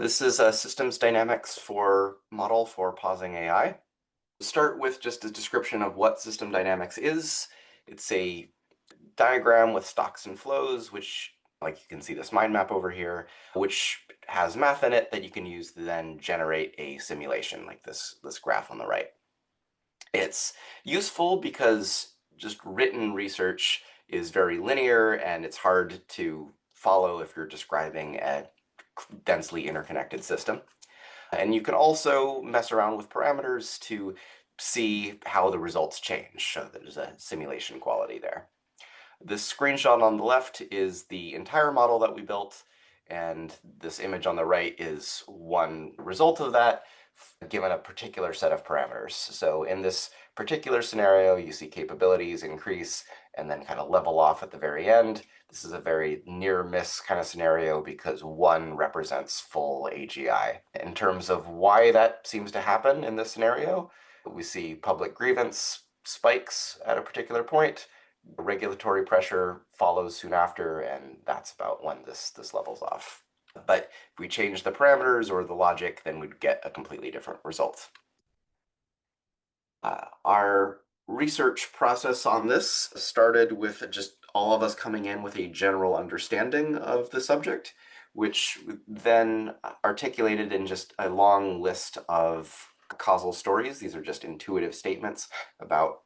This is a systems dynamics for model for pausing AI. Start with just a description of what system dynamics is. It's a diagram with stocks and flows, which, like you can see this mind map over here, which has math in it that you can use to then generate a simulation like this graph on the right. It's useful because just written research is very linear and it's hard to follow if you're describing a densely interconnected system. And you can also mess around with parameters to see how the results change. So there's a simulation quality there. This screenshot on the left is the entire model that we built, and this image on the right is one result of that given a particular set of parameters. So in this particular scenario, you see capabilities increase and then kind of level off at the very end. This is a very near miss kind of scenario because 1 represents full AGI. In terms of why that seems to happen in this scenario, we see public grievance spikes at a particular point. Regulatory pressure follows soon after, and that's about when this levels off. But if we change the parameters or the logic, then we'd get a completely different result. Our research process on this started with just all of us coming in with a general understanding of the subject, which then articulated in just a long list of causal stories. These are just intuitive statements about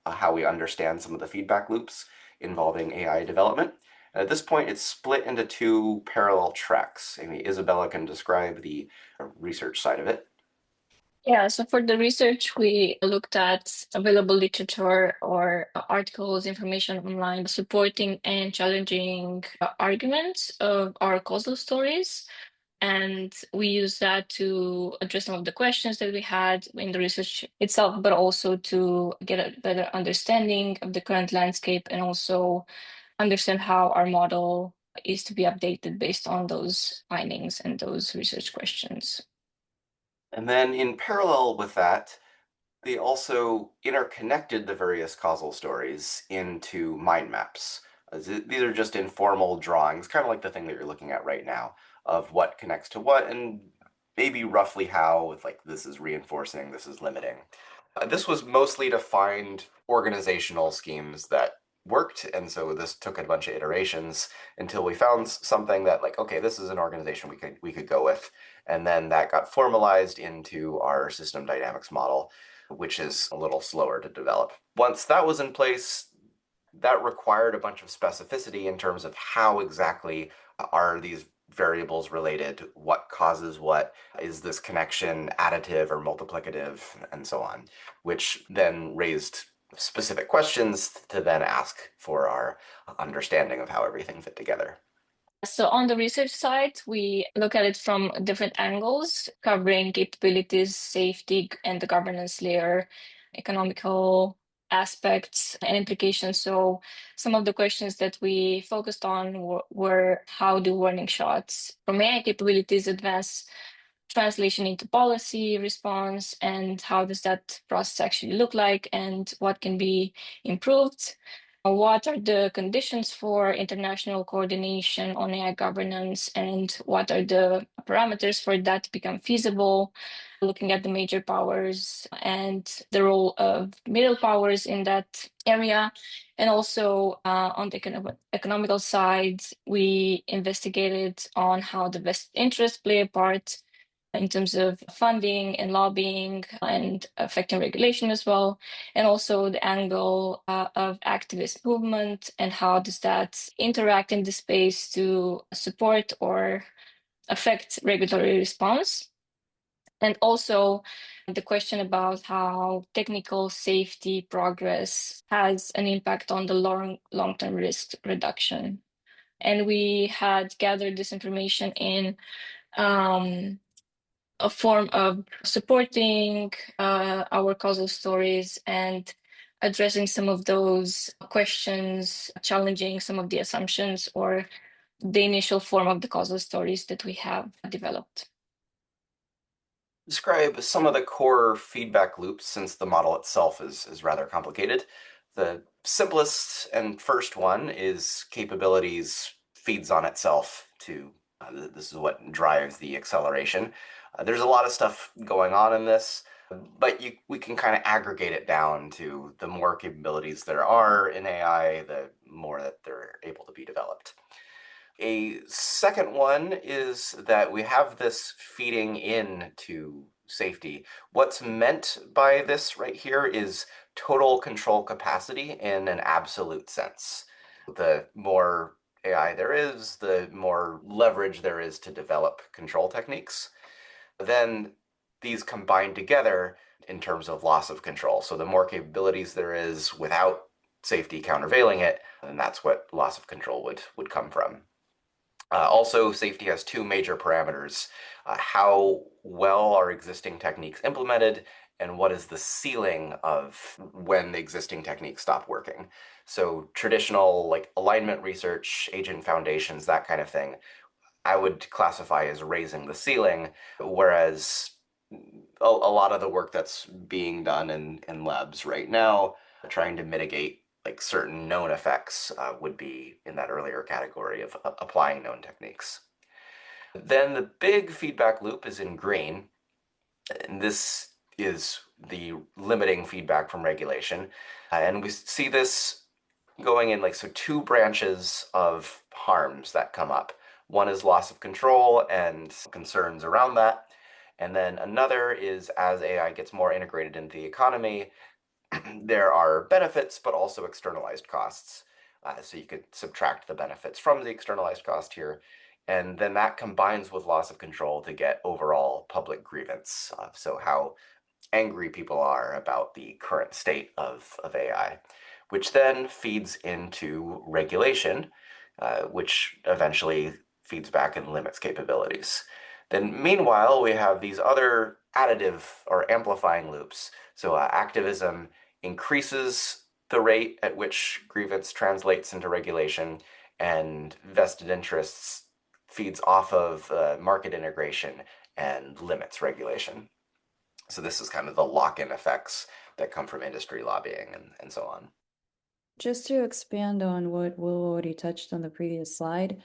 how we understand some of the feedback loops involving AI development. At this point, it's split into 2 parallel tracks. Maybe Isabela can describe the research side of it. Yeah, so for the research, we looked at available literature or articles, information online supporting and challenging arguments of our causal stories. And we used that to address some of the questions that we had in the research itself, but also to get a better understanding of the current landscape and also understand how our model is to be updated based on those findings and those research questions. And then in parallel with that, they also interconnected the various causal stories into mind maps. These are just informal drawings, kind of like the thing that you're looking at right now, of what connects to what and maybe roughly how, with like this is reinforcing, this is limiting. This was mostly to find organizational schemes that worked, and so this took a bunch of iterations until we found something that like, okay, this is an organization we could go with, and then that got formalized into our system dynamics model, which is a little slower to develop. Once that was in place, that required a bunch of specificity in terms of how exactly are these variables related, what causes what, is this connection additive or multiplicative, and so on, which then raised specific questions to then ask for our understanding of how everything fit together. So on the research side, we look at it from different angles, covering capabilities, safety, and the governance layer, economical aspects and implications. So some of the questions that we focused on were how do warning shots from AI capabilities advance translation into policy response, and how does that process actually look like, and what can be improved? What are the conditions for international coordination on AI governance, and what are the parameters for that to become feasible? Looking at the major powers and the role of middle powers in that area. And also on the economical side, we investigated on how the vested interests play a part in terms of funding and lobbying and affecting regulation as well, and also the angle of activist movement and how does that interact in the space to support or affect regulatory response. And also the question about how technical safety progress has an impact on the long-term risk reduction. And we had gathered this information in a form of supporting our causal stories and addressing some of those questions, challenging some of the assumptions or the initial form of the causal stories that we have developed. Describe some of the core feedback loops since the model itself is rather complicated. The simplest and first one is capabilities feeds on itself to This is what drives the acceleration. There's a lot of stuff going on in this, but we can kind of aggregate it down to the more capabilities there are in AI, the more that they're able to be developed. A second one is that we have this feeding in to safety. What's meant by this right here is total control capacity in an absolute sense. The more AI there is, the more leverage there is to develop control techniques. Then these combine together in terms of loss of control. So the more capabilities there is without safety countervailing it, then that's what loss of control would come from. Also, safety has two major parameters: how well are existing techniques implemented, and what is the ceiling of when the existing techniques stop working. So traditional like alignment research, agent foundations, that kind of thing, I would classify as raising the ceiling, whereas a lot of the work that's being done in labs right now, trying to mitigate like certain known effects, would be in that earlier category of applying known techniques. Then the big feedback loop is in green, and this is the limiting feedback from regulation. And we see this going in like so two branches of harms that come up. One is loss of control and concerns around that. And then another is as AI gets more integrated into the economy, there are benefits, but also externalized costs. So you could subtract the benefits from the externalized cost here. And then that combines with loss of control to get overall public grievance. So how angry people are about the current state of AI, which then feeds into regulation, which eventually feeds back and limits capabilities. Then, meanwhile, we have these other additive or amplifying loops. So, activism increases the rate at which grievance translates into regulation, and vested interests feeds off of market integration and limits regulation. So this is kind of the lock-in effects that come from industry lobbying and so on. Just to expand on what Will already touched on the previous slide,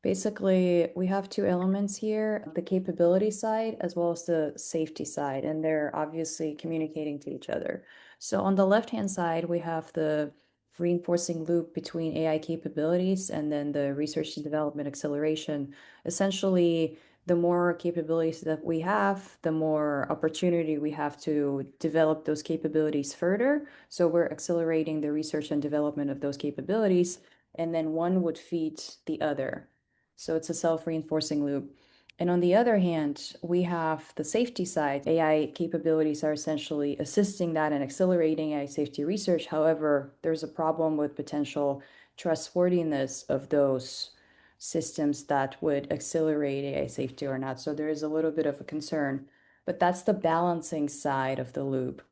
basically we have two elements here, the capability side as well as the safety side, and they're obviously communicating to each other. So on the left-hand side, we have the reinforcing loop between AI capabilities and then the research and development acceleration. Essentially, the more capabilities that we have, the more opportunity we have to develop those capabilities further. So we're accelerating the research and development of those capabilities, and then one would feed the other. So it's a self-reinforcing loop. And on the other hand, we have the safety side. AI capabilities are essentially assisting that and accelerating AI safety research. However, there's a problem with potential trustworthiness of those systems that would accelerate AI safety or not. So there is a little bit of a concern, but that's the balancing side of the loop.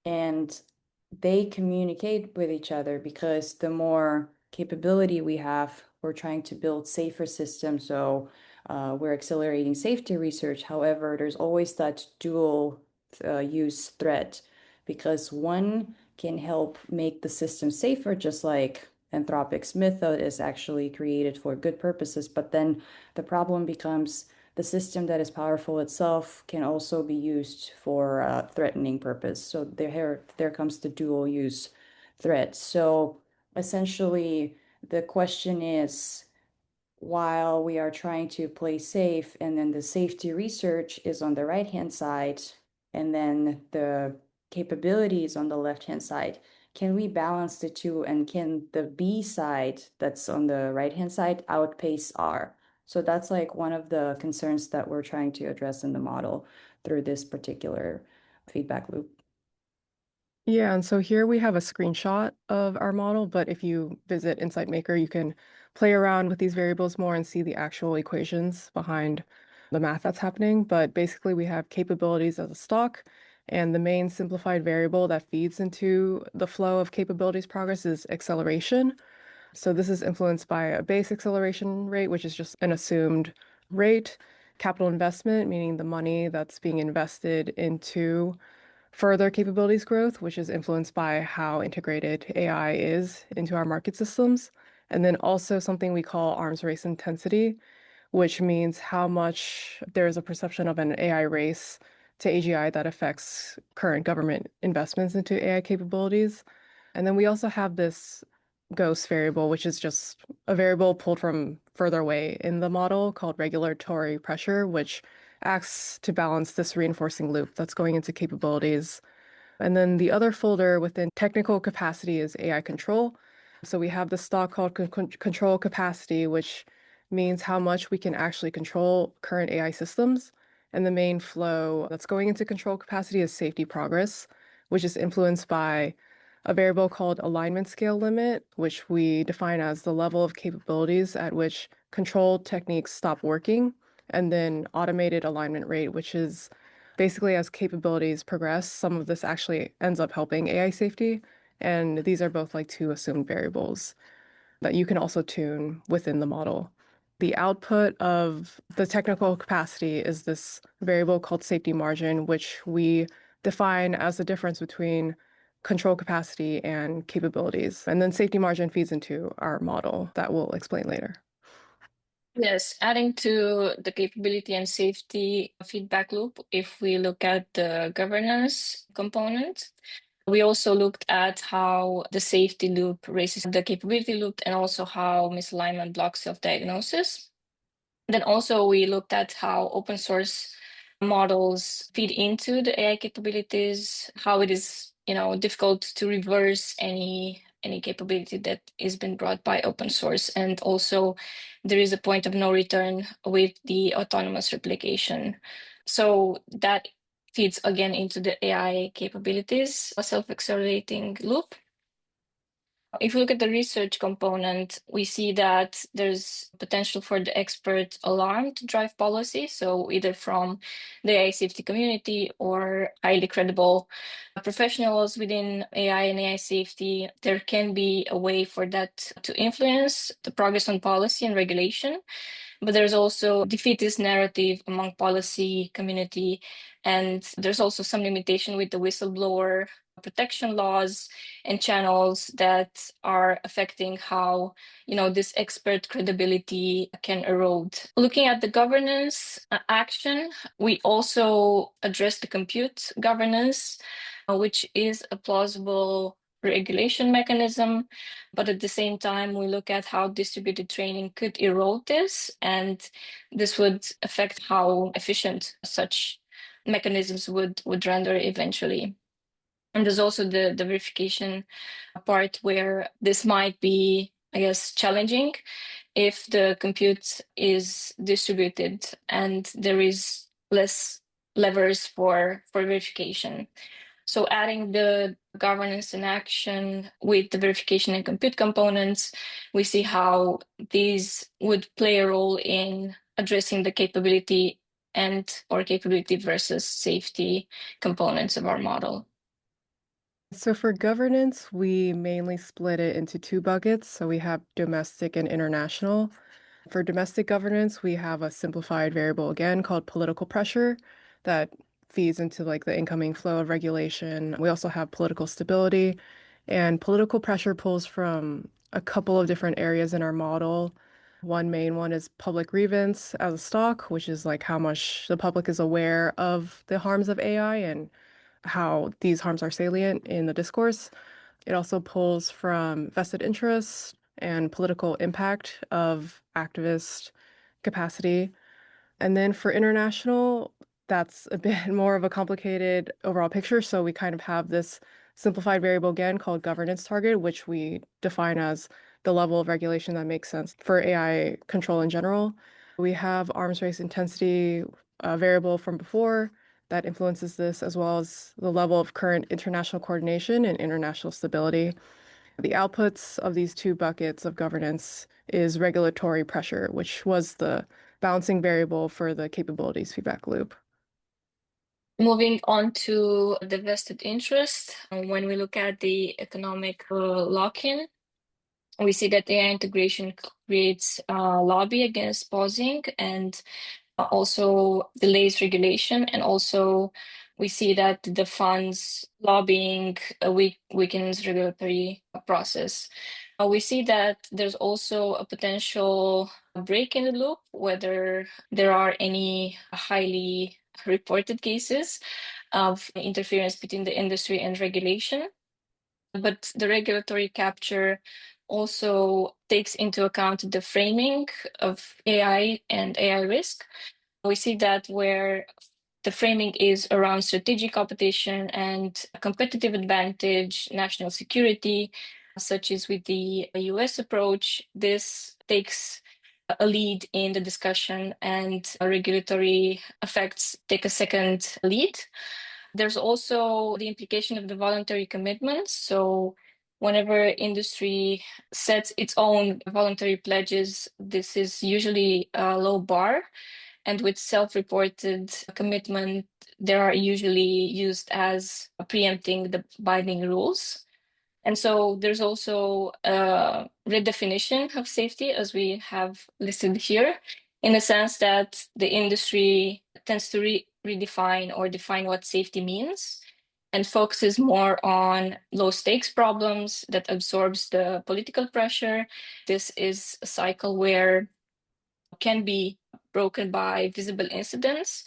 And they communicate with each other because the more capability we have, we're trying to build safer systems. So we're accelerating safety research. However, there's always that dual use threat because one can help make the system safer, just like Anthropic's method is actually created for good purposes. But then the problem becomes the system that is powerful itself can also be used for a threatening purpose. So there comes the dual use threat. So essentially, the question is, while we are trying to play safe, and then the safety research is on the right-hand side, and then the capabilities on the left-hand side, can we balance the two? And can the B side that's on the right-hand side outpace R? So that's like one of the concerns that we're trying to address in the model through this particular feedback loop. Yeah, and so here we have a screenshot of our model, but if you visit Insight Maker, you can play around with these variables more and see the actual equations behind the math that's happening. But basically, we have capabilities as a stock, and the main simplified variable that feeds into the flow of capabilities progress is acceleration. So this is influenced by a base acceleration rate, which is just an assumed rate, capital investment, meaning the money that's being invested into further capabilities growth, which is influenced by how integrated AI is into our market systems. And then also something we call arms race intensity, which means how much there is a perception of an AI race to AGI that affects current government investments into AI capabilities. And then we also have this ghost variable, which is just a variable pulled from further away in the model called regulatory pressure, which acts to balance this reinforcing loop that's going into capabilities. And then the other folder within technical capacity is AI control. So we have the stock called control capacity, which means how much we can actually control current AI systems. And the main flow that's going into control capacity is safety progress, which is influenced by a variable called alignment scale limit, which we define as the level of capabilities at which control techniques stop working, and then automated alignment rate, which is basically as capabilities progress, some of this actually ends up helping AI safety. And these are both like two assumed variables that you can also tune within the model. The output of the technical capacity is this variable called safety margin, which we define as the difference between control capacity and capabilities. And then safety margin feeds into our model that we'll explain later. Yes, adding to the capability and safety feedback loop, if we look at the governance component, we also looked at how the safety loop raises the capability loop and also how misalignment blocks self-diagnosis. Then also we looked at how open source models feed into the AI capabilities, how it is, difficult to reverse any capability that is been brought by open source. And also there is a point of no return with the autonomous replication. So that feeds again into the AI capabilities, a self-accelerating loop. If we look at the research component, we see that there's potential for the expert alarm to drive policy. So either from the AI safety community or highly credible professionals within AI and AI safety, there can be a way for that to influence the progress on policy and regulation. But there's also defeatist narrative among policy community, and there's also some limitation with the whistleblower protection laws and channels that are affecting how this expert credibility can erode. Looking at the governance action, we also address the compute governance, which is a plausible regulation mechanism, but at the same time we look at how distributed training could erode this, and this would affect how efficient such mechanisms would render eventually. And there's also the verification part where this might be, I guess, challenging if the compute is distributed and there is less levers for verification. So adding the governance and action with the verification and compute components, we see how these would play a role in addressing the capability or capability versus safety components of our model. So for governance, we mainly split it into two buckets. So we have domestic and international. For domestic governance, we have a simplified variable again called political pressure that feeds into like the incoming flow of regulation. We also have political stability, and political pressure pulls from a couple of different areas in our model. One main one is public grievance as a stock, which is like how much the public is aware of the harms of AI and how these harms are salient in the discourse. It also pulls from vested interest and political impact of activist capacity. And then for international, that's a bit more of a complicated overall picture. So we kind of have this simplified variable again called governance target, which we define as the level of regulation that makes sense for AI control in general. We have arms race intensity variable from before that influences this, as well as the level of current international coordination and international stability. The outputs of these two buckets of governance is regulatory pressure, which was the balancing variable for the capabilities feedback loop. Moving on to the vested interest, when we look at the economic lock-in, we see that AI integration creates lobby against pausing and also delays regulation. And also we see that the funds lobbying weakens regulatory process. We see that there's also a potential break in the loop, whether there are any highly reported cases of interference between the industry and regulation. But the regulatory capture also takes into account the framing of AI and AI risk. We see that where the framing is around strategic competition and competitive advantage, national security, such as with the US approach, this takes a lead in the discussion and regulatory effects take a second lead. There's also the implication of the voluntary commitments. So whenever industry sets its own voluntary pledges, this is usually a low bar. And with self-reported commitment, they are usually used as preempting the binding rules. And so there's also a redefinition of safety, as we have listed here, in the sense that the industry tends to redefine or define what safety means and focuses more on low stakes problems that absorbs the political pressure. This is a cycle where can be broken by visible incidents,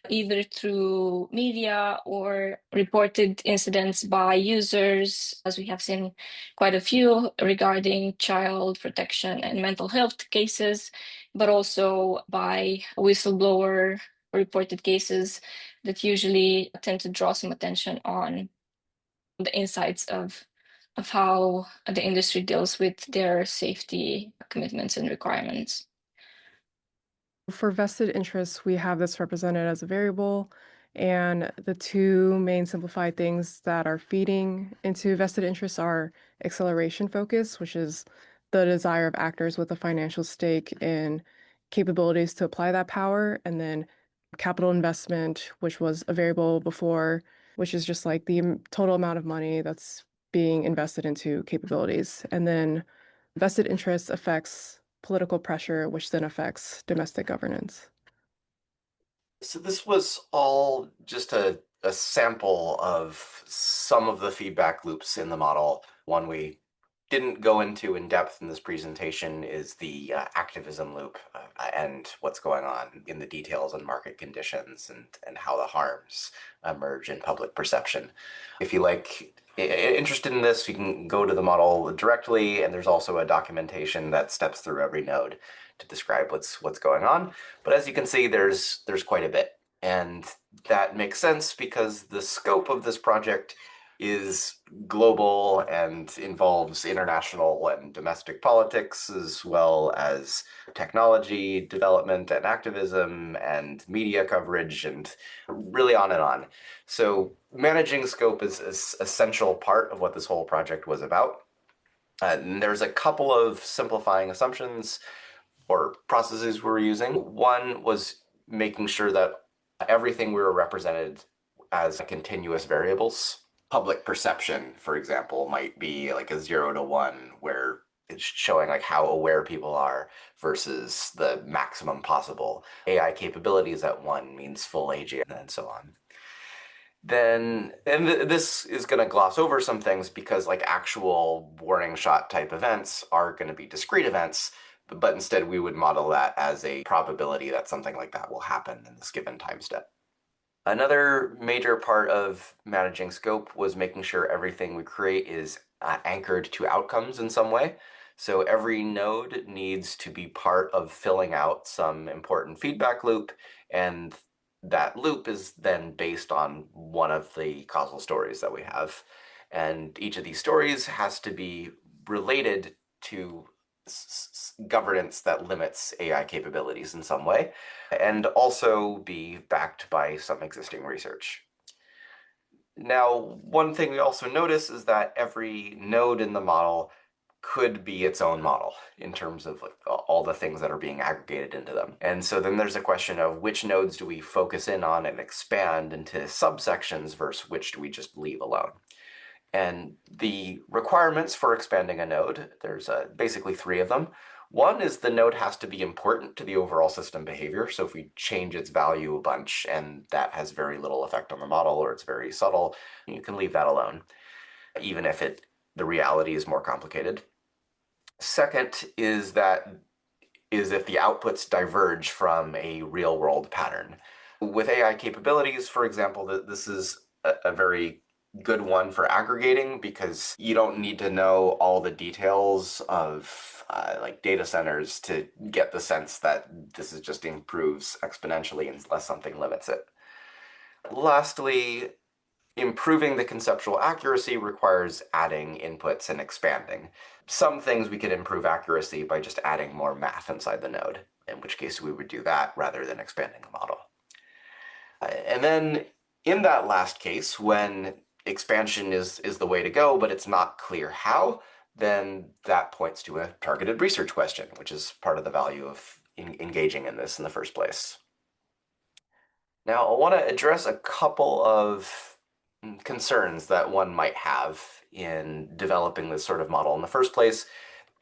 either through media or reported incidents by users, as we have seen quite a few regarding child protection and mental health cases, but also by whistleblower reported cases that usually tend to draw some attention on the insights of how the industry deals with their safety commitments and requirements. For vested interests, we have this represented as a variable, and the two main simplified things that are feeding into vested interests are acceleration focus, which is the desire of actors with a financial stake in capabilities to apply that power, and then capital investment, which was a variable before, which is just like the total amount of money that's being invested into capabilities. And then vested interest affects political pressure, which then affects domestic governance. So this was all just a sample of some of the feedback loops in the model. One we didn't go into in depth in this presentation is the activism loop and what's going on in the details and market conditions and how the harms emerge in public perception. If you interested in this, you can go to the model directly, and there's also a documentation that steps through every node to describe what's going on. But as you can see, there's quite a bit, and that makes sense because the scope of this project is global and involves international and domestic politics, as well as technology development and activism and media coverage, and really on and on. So managing scope is an essential part of what this whole project was about. And there's a couple of simplifying assumptions or processes we were using. One was making sure that everything we were represented as continuous variables. Public perception, for example, might be like a 0 to 1, where it's showing like how aware people are versus the maximum possible. AI capabilities at 1 means full AGI, and so on. Then, and this is going to gloss over some things because like actual warning shot type events are going to be discrete events, but instead we would model that as a probability that something like that will happen in this given time step. Another major part of managing scope was making sure everything we create is anchored to outcomes in some way. So every node needs to be part of filling out some important feedback loop, and that loop is then based on one of the causal stories that we have. And each of these stories has to be related to governance that limits AI capabilities in some way, and also be backed by some existing research. Now, one thing we also notice is that every node in the model could be its own model in terms of like all the things that are being aggregated into them. And so then there's a question of which nodes do we focus in on and expand into subsections versus which do we just leave alone. And the requirements for expanding a node, there's basically 3 of them. One is the node has to be important to the overall system behavior. So if we change its value a bunch and that has very little effect on the model, or it's very subtle, you can leave that alone, even if the reality is more complicated. Second is that is if the outputs diverge from a real-world pattern. With AI capabilities, for example, this is a very good one for aggregating because you don't need to know all the details of like data centers to get the sense that this is just improves exponentially unless something limits it. Lastly, improving the conceptual accuracy requires adding inputs and expanding. Some things we could improve accuracy by just adding more math inside the node, in which case we would do that rather than expanding the model. And then in that last case, when expansion is the way to go, but it's not clear how, then that points to a targeted research question, which is part of the value of engaging in this in the first place. Now, I want to address a couple of concerns that one might have in developing this sort of model in the first place.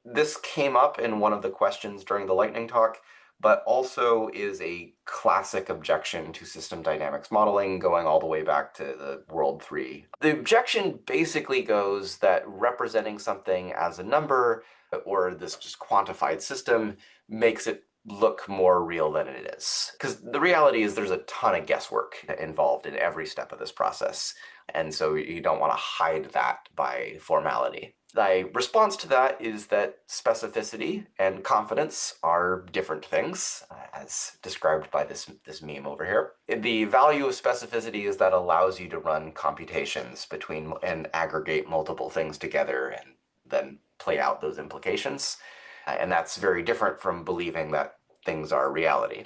This came up in one of the questions during the lightning talk, but also is a classic objection to system dynamics modeling going all the way back to the World 3. The objection basically goes that representing something as a number or this just quantified system makes it look more real than it is. Because the reality is there's a ton of guesswork involved in every step of this process, and so you don't want to hide that by formality. My response to that is that specificity and confidence are different things, as described by this meme over here. The value of specificity is that allows you to run computations between and aggregate multiple things together and then play out those implications. And that's very different from believing that things are reality.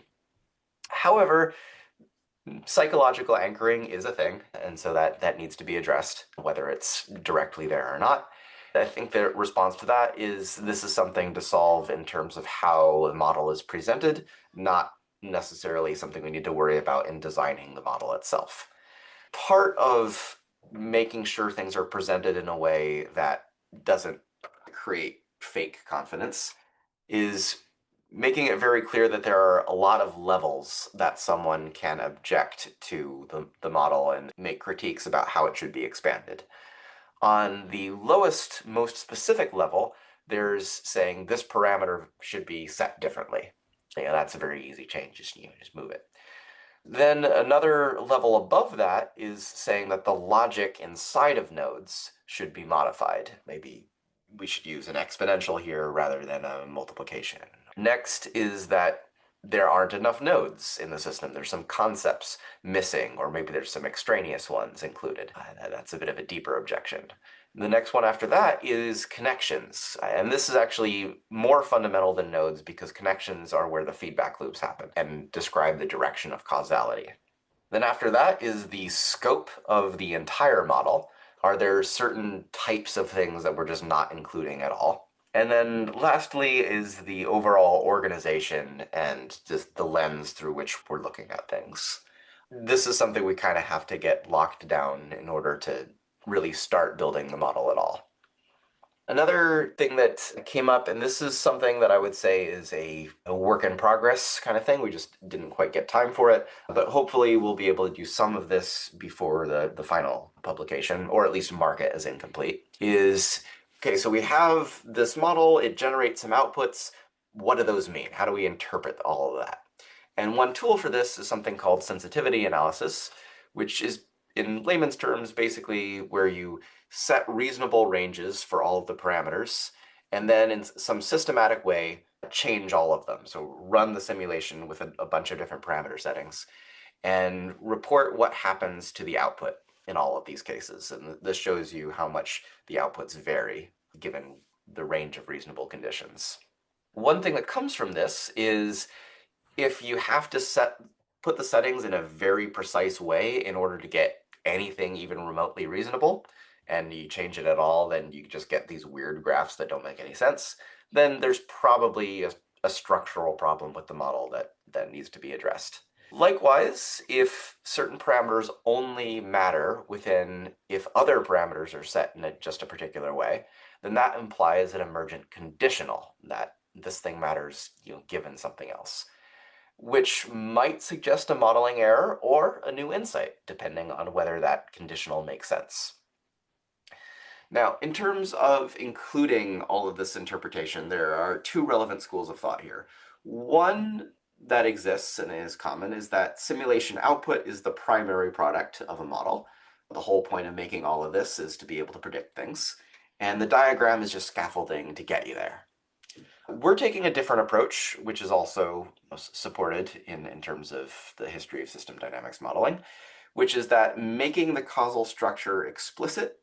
However, psychological anchoring is a thing, and so that needs to be addressed, whether it's directly there or not. I think the response to that is this is something to solve in terms of how the model is presented, not necessarily something we need to worry about in designing the model itself. Part of making sure things are presented in a way that doesn't create fake confidence is making it very clear that there are a lot of levels that someone can object to the model and make critiques about how it should be expanded. On the lowest, most specific level, there's saying this parameter should be set differently. That's a very easy change, just move it. Then another level above that is saying that the logic inside of nodes should be modified. Maybe we should use an exponential here rather than a multiplication. Next is that there aren't enough nodes in the system. There's some concepts missing, or maybe there's some extraneous ones included. That's a bit of a deeper objection. The next one after that is connections. And this is actually more fundamental than nodes because connections are where the feedback loops happen and describe the direction of causality. Then after that is the scope of the entire model. Are there certain types of things that we're just not including at all? And then lastly is the overall organization and just the lens through which we're looking at things. This is something we kind of have to get locked down in order to really start building the model at all. Another thing that came up, and this is something that I would say is a work in progress kind of thing, we just didn't quite get time for it, but hopefully we'll be able to do some of this before the final publication, or at least mark it as incomplete, is, okay, so we have this model, it generates some outputs, what do those mean? How do we interpret all of that? And one tool for this is something called sensitivity analysis, which is, in layman's terms, basically where you set reasonable ranges for all of the parameters, and then in some systematic way, change all of them. So run the simulation with a bunch of different parameter settings and report what happens to the output in all of these cases. And this shows you how much the outputs vary given the range of reasonable conditions. One thing that comes from this is if you have to put the settings in a very precise way in order to get anything even remotely reasonable, and you change it at all, then you just get these weird graphs that don't make any sense, then there's probably a structural problem with the model that needs to be addressed. Likewise, if certain parameters only matter if other parameters are set in just a particular way, then that implies an emergent conditional, that this thing matters, given something else, which might suggest a modeling error or a new insight, depending on whether that conditional makes sense. Now, in terms of including all of this interpretation, there are two relevant schools of thought here. One that exists and is common is that simulation output is the primary product of a model. The whole point of making all of this is to be able to predict things, and the diagram is just scaffolding to get you there. We're taking a different approach, which is also supported in terms of the history of system dynamics modeling, which is that making the causal structure explicit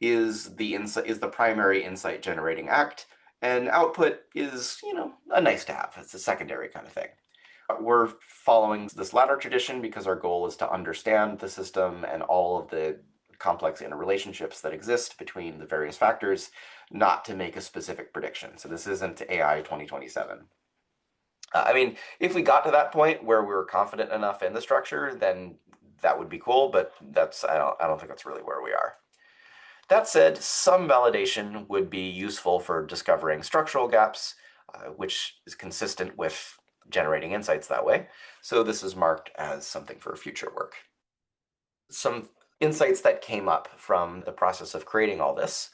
is the primary insight generating act, and output is, a nice to have. It's a secondary kind of thing. We're following this latter tradition because our goal is to understand the system and all of the complex interrelationships that exist between the various factors, not to make a specific prediction. So this isn't AI 2027. I mean, if we got to that point where we were confident enough in the structure, then that would be cool, but I don't think that's really where we are. That said, some validation would be useful for discovering structural gaps, which is consistent with generating insights that way. So this is marked as something for future work. Some insights that came up from the process of creating all this.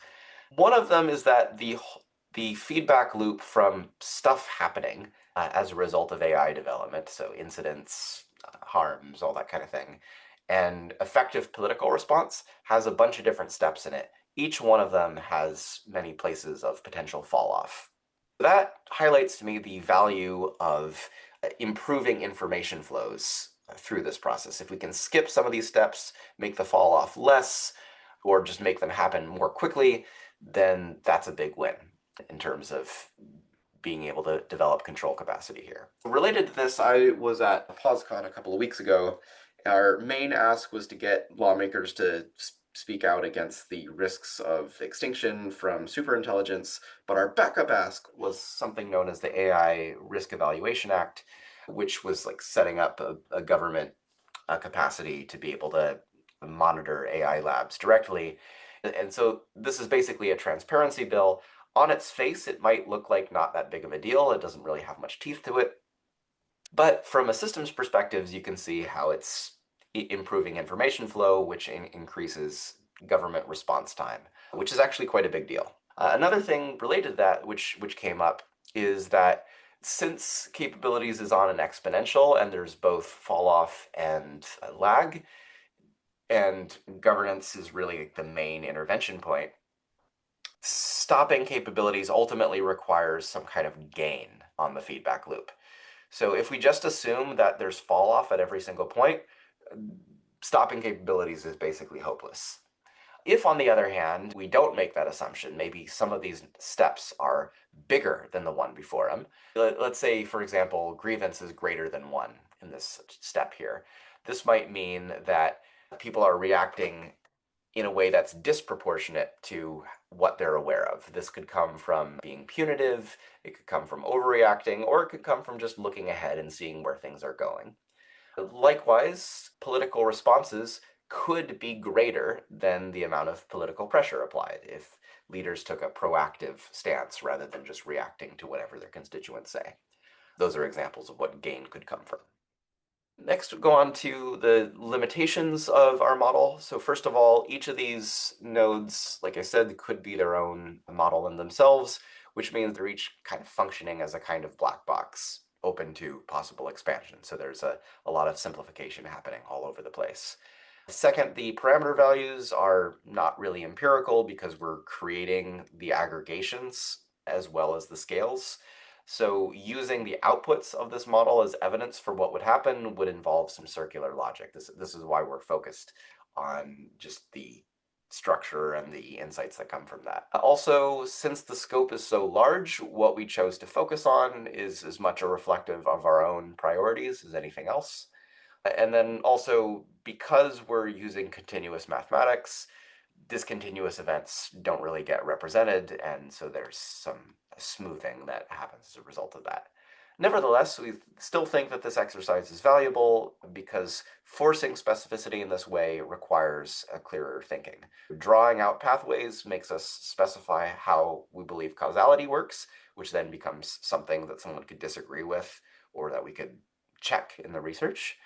One of them is that the feedback loop from stuff happening as a result of AI development, so incidents, harms, all that kind of thing, and effective political response has a bunch of different steps in it. Each one of them has many places of potential fall off. That highlights to me the value of improving information flows through this process. If we can skip some of these steps, make the fall off less, or just make them happen more quickly, then that's a big win in terms of being able to develop control capacity here. Related to this, I was at POSCON a couple of weeks ago. Our main ask was to get lawmakers to speak out against the risks of extinction from superintelligence, but our backup ask was something known as the AI Risk Evaluation Act, which was like setting up a government capacity to be able to monitor AI labs directly. And so this is basically a transparency bill. On its face, it might look like not that big of a deal. It doesn't really have much teeth to it. But from a systems perspective, you can see how it's improving information flow, which increases government response time, which is actually quite a big deal. Another thing related to that, which came up, is that since capabilities is on an exponential and there's both fall off and lag, and governance is really the main intervention point, stopping capabilities ultimately requires some kind of gain on the feedback loop. So if we just assume that there's fall off at every single point, stopping capabilities is basically hopeless. If, on the other hand, we don't make that assumption, maybe some of these steps are bigger than the one before them. Let's say, for example, grievance is greater than 1 in this step here. This might mean that people are reacting in a way that's disproportionate to what they're aware of. This could come from being punitive, it could come from overreacting, or it could come from just looking ahead and seeing where things are going. Likewise, political responses could be greater than the amount of political pressure applied if leaders took a proactive stance rather than just reacting to whatever their constituents say. Those are examples of what gain could come from. Next, we'll go on to the limitations of our model. So first of all, each of these nodes, like I said, could be their own model in themselves, which means they're each kind of functioning as a kind of black box, open to possible expansion. So there's a lot of simplification happening all over the place. Second, the parameter values are not really empirical because we're creating the aggregations as well as the scales. So using the outputs of this model as evidence for what would happen would involve some circular logic. This is why we're focused on just the structure and the insights that come from that. Also, since the scope is so large, what we chose to focus on is as much a reflective of our own priorities as anything else. And then also, because we're using continuous mathematics, discontinuous events don't really get represented, and so there's some smoothing that happens as a result of that. Nevertheless, we still think that this exercise is valuable because forcing specificity in this way requires a clearer thinking. Drawing out pathways makes us specify how we believe causality works, which then becomes something that someone could disagree with or that we could check in the research.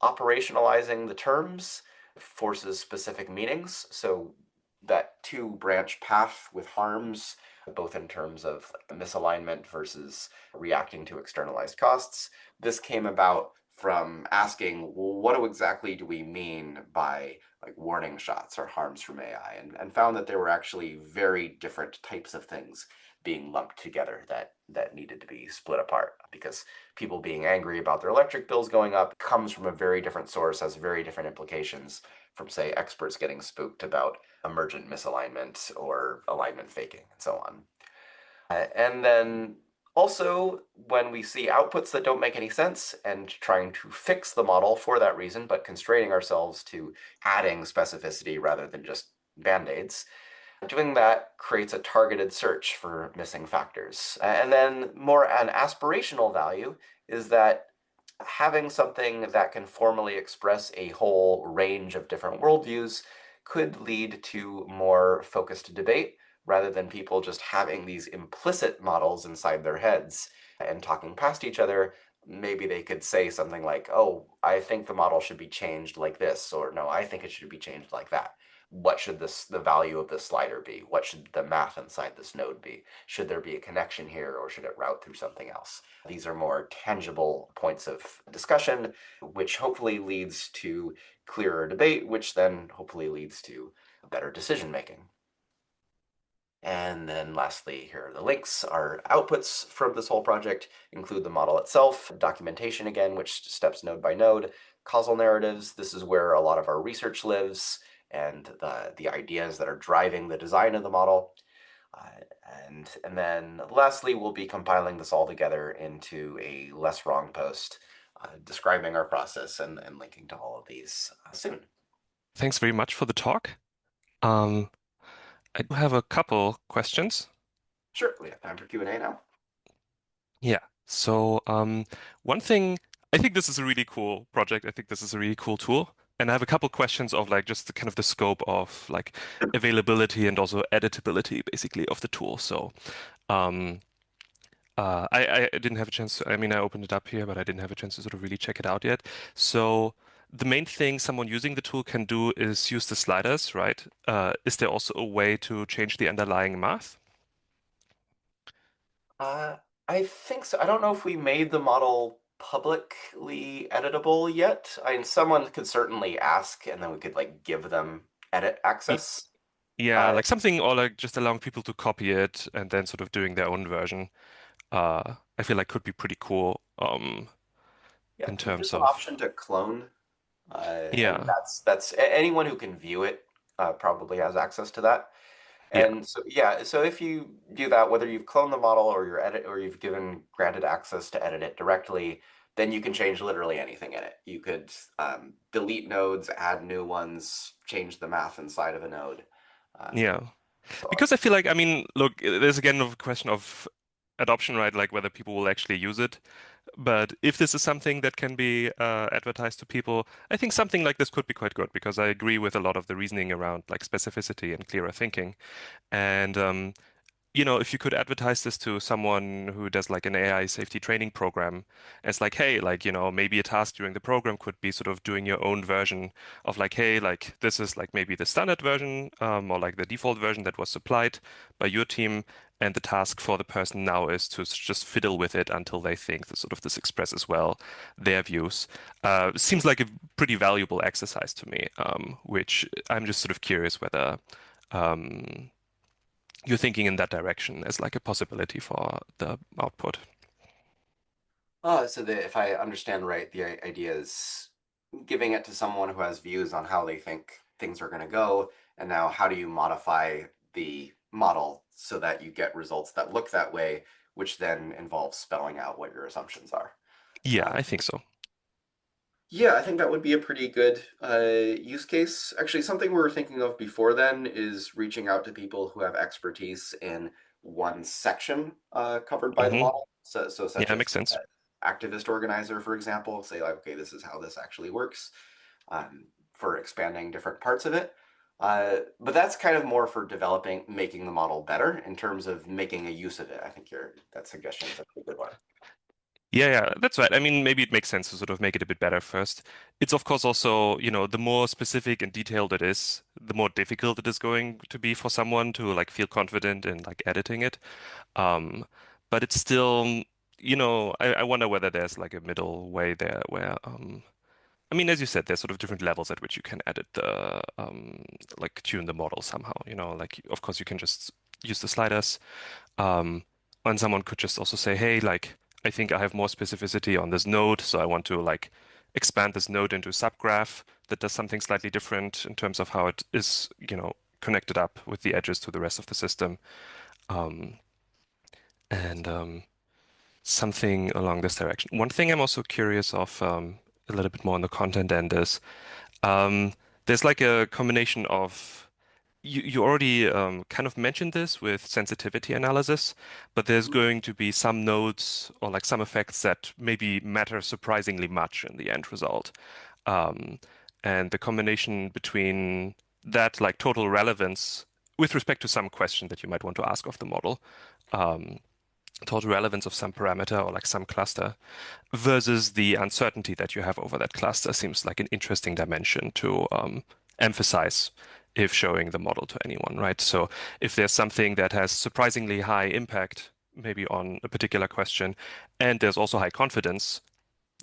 Operationalizing the terms forces specific meanings. So that two-branch path with harms, both in terms of misalignment versus reacting to externalized costs. This came about from asking, well, what exactly do we mean by like warning shots or harms from AI, and found that there were actually very different types of things being lumped together that needed to be split apart, because people being angry about their electric bills going up comes from a very different source, has very different implications from, say, experts getting spooked about emergent misalignment or alignment faking and so on. And then also, when we see outputs that don't make any sense and trying to fix the model for that reason, but constraining ourselves to adding specificity rather than just band-aids, doing that creates a targeted search for missing factors. And then more an aspirational value is that having something that can formally express a whole range of different worldviews could lead to more focused debate rather than people just having these implicit models inside their heads and talking past each other. Maybe they could say something like, oh, I think the model should be changed like this, or no, I think it should be changed like that. What should the value of this slider be? What should the math inside this node be? Should there be a connection here, or should it route through something else? These are more tangible points of discussion, which hopefully leads to clearer debate, which then hopefully leads to better decision making. And then lastly, here are the links. Our outputs from this whole project include the model itself, documentation again, which steps node by node, causal narratives. This is where a lot of our research lives, and the ideas that are driving the design of the model. And then lastly, we'll be compiling this all together into a less wrong post describing our process and linking to all of these soon. Thanks very much for the talk. I do have a couple questions. Sure, we have time for Q&A now. Yeah. So one thing, I think this is a really cool project. I think this is a really cool tool. And I have a couple questions of like just the kind of the scope of like availability and also editability basically of the tool. So um, I didn't have a chance to, I mean, I opened it up here, but I didn't have a chance to sort of really check it out yet. So the main thing someone using the tool can do is use the sliders, right? Is there also a way to change the underlying math? I think so. I don't know if we made the model publicly editable yet. I mean, someone could certainly ask, and then we could like give them edit Y- access. Yeah, Uh, like something or like just allowing people to copy it and then sort of doing their own version. I feel like could be pretty cool yeah, in there's terms an of option to clone, and yeah, anyone who can view it probably has access to that. yeah, And so yeah, so if you do that, whether you've cloned the model or you've given granted access to edit it directly, then you can change literally anything in it. You could delete nodes, add new ones, change the math inside of a node. Um, yeah. so on. Because I feel like, I mean, look, there's again a question of adoption, right? Like whether people will actually use it. But if this is something that can be advertised to people, I think something like this could be quite good because I agree with a lot of the reasoning around like specificity and clearer thinking. And if you could advertise this to someone who does like an AI safety training program, it's like, hey, like, maybe a task during the program could be sort of doing your own version of like, hey, like this is like maybe the standard version, or like the default version that was supplied by your team. And the task for the person now is to just fiddle with it until they think that sort of this expresses well their views. Seems like a pretty valuable exercise to me, which I'm just sort of curious whether um, you're thinking in that direction as like a possibility for the output. So if I understand right, the idea is giving it to someone who has views on how they think things are going to go, and now how do you modify the model so that you get results that look that way, which then involves spelling out what your assumptions are. Yeah, Uh, I think so. yeah, I think that would be a pretty good use case. Actually, something we were thinking of before then is reaching out to people who have expertise in one section covered by the Hmm. model. So such Yeah, as makes sense. activist organizer, for example, say like, okay, this is how this actually works for expanding different parts of it. But that's kind of more for developing, making the model better in terms of making a use of it. I think that suggestion is a pretty good one. Yeah, yeah, that's right. I mean, maybe it makes sense to sort of make it a bit better first. It's of course also, the more specific and detailed it is, the more difficult it is going to be for someone to like feel confident in like editing it. Um, but it's still, I wonder whether there's like a middle way there where, I mean, as you said, there's sort of different levels at which you can edit like tune the model somehow, like of course you can just use the sliders. Um, and someone could just also say, hey, like, I think I have more specificity on this node, so I want to like expand this node into a subgraph that does something slightly different in terms of how it is, connected up with the edges to the rest of the system. Um, and something along this direction. One thing I'm also curious of, a little bit more on the content end is, um, there's like a combination of you already kind of mentioned this with sensitivity analysis, but there's going to be some nodes or like some effects that maybe matter surprisingly much in the end result. Um, and the combination between that like total relevance with respect to some question that you might want to ask of the model, um, total relevance of some parameter or like some cluster versus the uncertainty that you have over that cluster seems like an interesting dimension to emphasize if showing the model to anyone, right? So if there's something that has surprisingly high impact, maybe on a particular question, and there's also high confidence,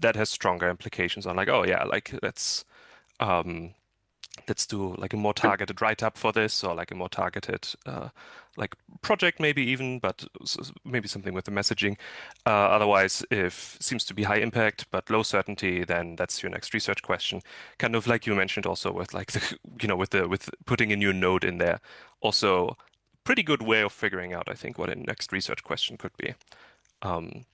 that has stronger implications on like, oh yeah, like um, let's do like a more targeted write-up for this, or like a more targeted like project maybe even, but maybe something with the messaging. Otherwise, if seems to be high impact but low certainty, then that's your next research question. Kind of like you mentioned also with like the with putting a new node in there. Also, pretty good way of figuring out, I think, what a next research question could be. Um,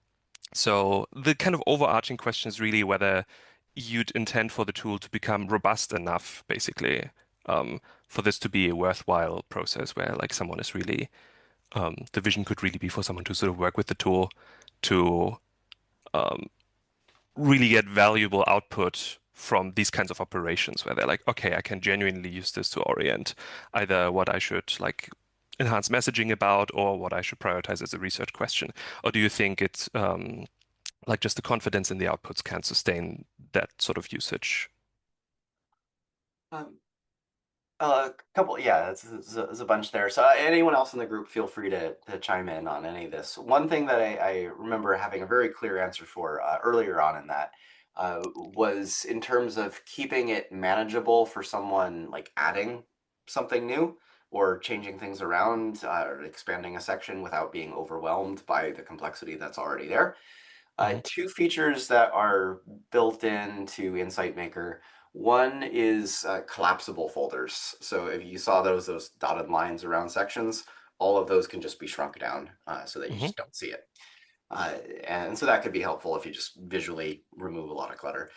so the kind of overarching question is really whether you'd intend for the tool to become robust enough, basically, for this to be a worthwhile process where like someone is really, the vision could really be for someone to sort of work with the tool to um, really get valuable output from these kinds of operations where they're like, okay, I can genuinely use this to orient either what I should like enhance messaging about or what I should prioritize as a research question. Or do you think it's like just the confidence in the outputs can sustain that sort of usage? Um, a couple, yeah, there's a bunch there. So anyone else in the group, feel free to chime in on any of this. One thing that I remember having a very clear answer for earlier on in that was in terms of keeping it manageable for someone like adding something new or changing things around or expanding a section without being overwhelmed by the complexity that's already there. Hmm. Two features that are built into Insight Maker. One is collapsible folders. So if you saw those dotted lines around sections, all of those can just be shrunk down so that you Hmm. just don't see it. And so that could be helpful if you just visually remove a lot of clutter.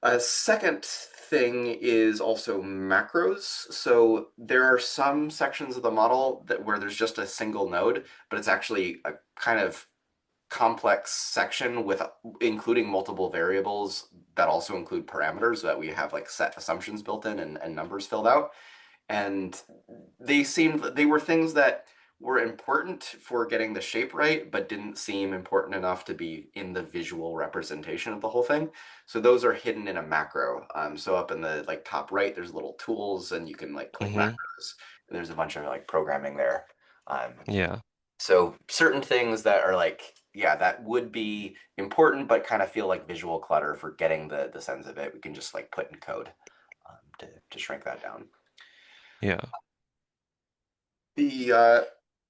A second thing is also macros. So there are some sections of the model that where there's just a single node, but it's actually a kind of complex section with including multiple variables that also include parameters so that we have like set assumptions built in and numbers filled out. And they were things that were important for getting the shape right, but didn't seem important enough to be in the visual representation of the whole thing. So those are hidden in a macro. So up in the like top right, there's little tools and you can like click Hmm. macros. And there's a bunch of like programming there. Um, Yeah. so certain things that are like, yeah, that would be important, but kind of feel like visual clutter for getting the sense of it. We can just like put in code to shrink that down. Yeah. The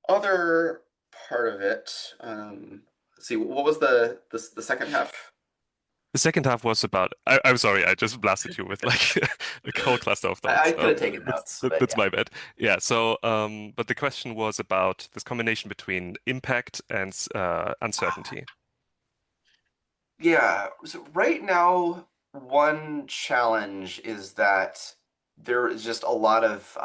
other part of it, let's see, what was the second half? The second half was about. I'm sorry, I just blasted you with like a whole cluster of I thoughts. could have taken notes, but That's yeah. my bad. Yeah. So, but the question was about this combination between impact and uncertainty. Yeah. So right now, one challenge is that there is just a lot of